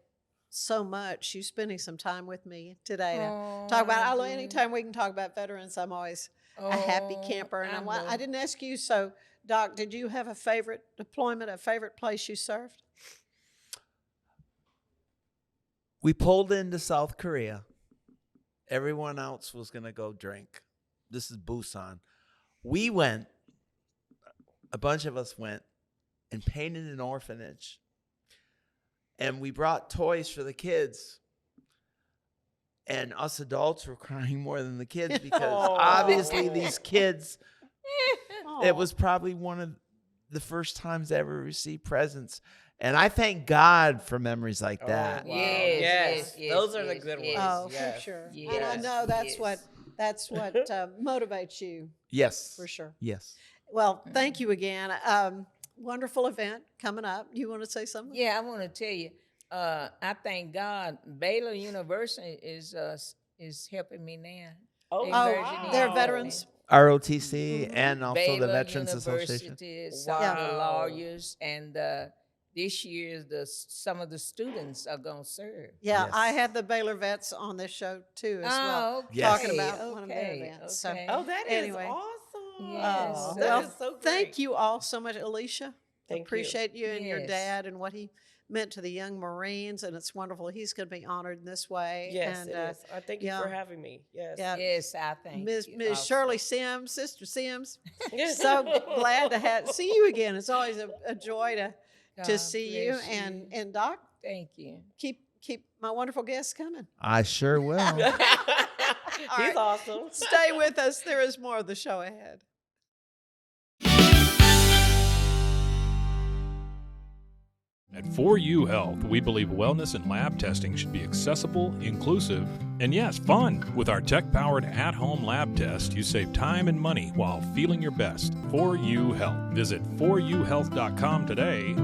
so much you spending some time with me today to talk about. I do. Anytime we can talk about veterans, I'm always a happy camper. And I didn't ask you, so Doc, did you have a favorite deployment, a favorite place you served? We pulled into South Korea. Everyone else was going to go drink. This is Busan. We went, a bunch of us went and painted an orphanage. And we brought toys for the kids. And us adults were crying more than the kids because obviously these kids, it was probably one of the first times I ever received presents. And I thank God for memories like that. Wow. Yes. Those are the good ones. Oh, Yes. for sure. Yes. And I know that's what motivates you. Yes. For sure. Yes. Well, thank you again. Wonderful event coming up. You want to say something? Yeah, I want to tell you, I thank God Baylor University is helping me now. Oh, In wow. Virginia. They're veterans. ROTC and also Baylor the Veterans Association. University, some of the lawyers, and this year some of the students are going to serve. Yeah, Yes. I had the Baylor vets on this show too as well, okay. talking about one of their Okay, events. okay. So, Oh, that is anyway. awesome. Yes. Oh, That well, is so great. thank you all so much, Alicia. Thank you. Appreciate you and your Yes. dad and what he meant to the young Marines, and it's wonderful. He's going to be honored in this way. Yes, and, it is. I thank you yeah. for having me. Yes. Yeah. Yes, I thank Ms. you. Ms. also. Shirley Sims, Sister Sims, so glad to see you again. It's always a joy to God see you. bless you. And Doc, Thank you. keep my wonderful guests coming. I sure will. All He's right. awesome. Stay with us. There is more of the show ahead. At 4U Health, we believe wellness and lab testing should be accessible, inclusive, and yes, fun. With our tech-powered at-home lab test, you save time and money while feeling your best. 4U Health. Visit 4uhealth.com today.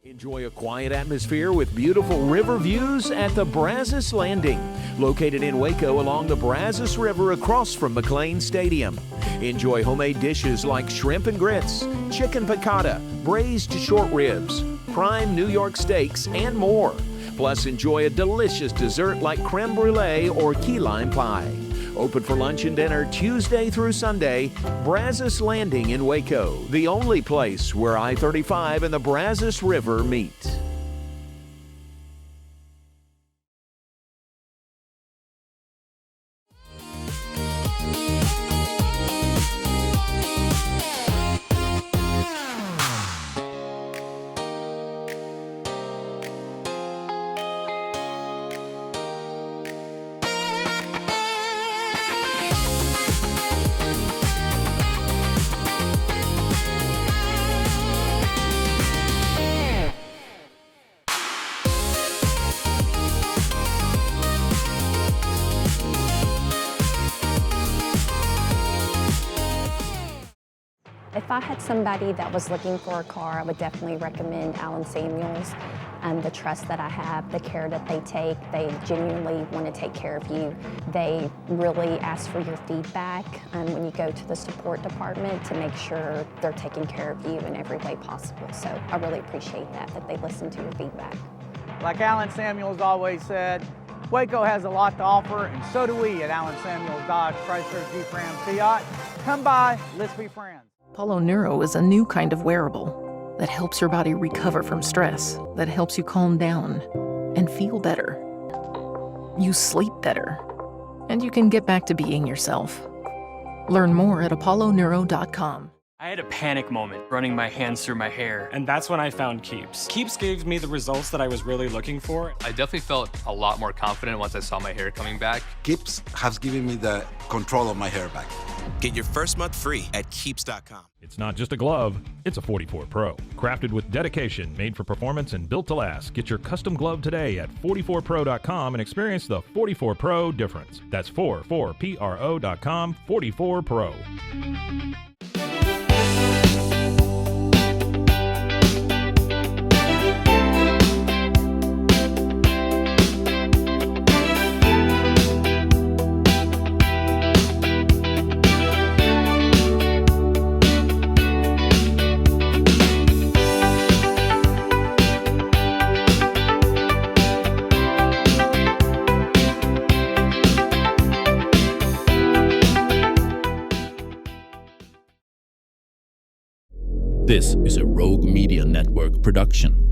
Enjoy a quiet atmosphere with beautiful river views at the Brazos Landing, located in Waco along the Brazos River across from McLean Stadium. Enjoy homemade dishes like shrimp and grits, chicken piccata, braised short ribs, prime New York steaks, and more. Plus, enjoy a delicious dessert like creme brulee or key lime pie. Open for lunch and dinner Tuesday through Sunday. Brazos Landing in Waco, the only place where I-35 and the Brazos River meet. If I had somebody that was looking for a car, I would definitely recommend Alan Samuels. The trust that I have, the care that they take, they genuinely want to take care of you. They really ask for your feedback when you go to the support department to make sure they're taking care of you in every way possible. So I really appreciate that they listen to your feedback. Like Alan Samuels always said, Waco has a lot to offer, and so do we at Alan Samuels Dodge, Chrysler, Jeep, Ram, Fiat. Come by, let's be friends. Apollo Neuro is a new kind of wearable that helps your body recover from stress, that helps you calm down and feel better. You sleep better, and you can get back to being yourself. Learn more at apolloneuro.com. I had a panic moment running my hands through my hair, and that's when I found Keeps. Keeps gave me the results that I was really looking for. I definitely felt a lot more confident once I saw my hair coming back. Keeps has given me the control of my hair back. Get your first month free at Keeps.com. It's not just a glove, it's a 44 Pro. Crafted with dedication, made for performance, and built to last. Get your custom glove today at 44pro.com and experience the 44 Pro difference. That's 44pro.com, 44 Pro. This is a Rogue Media Network production.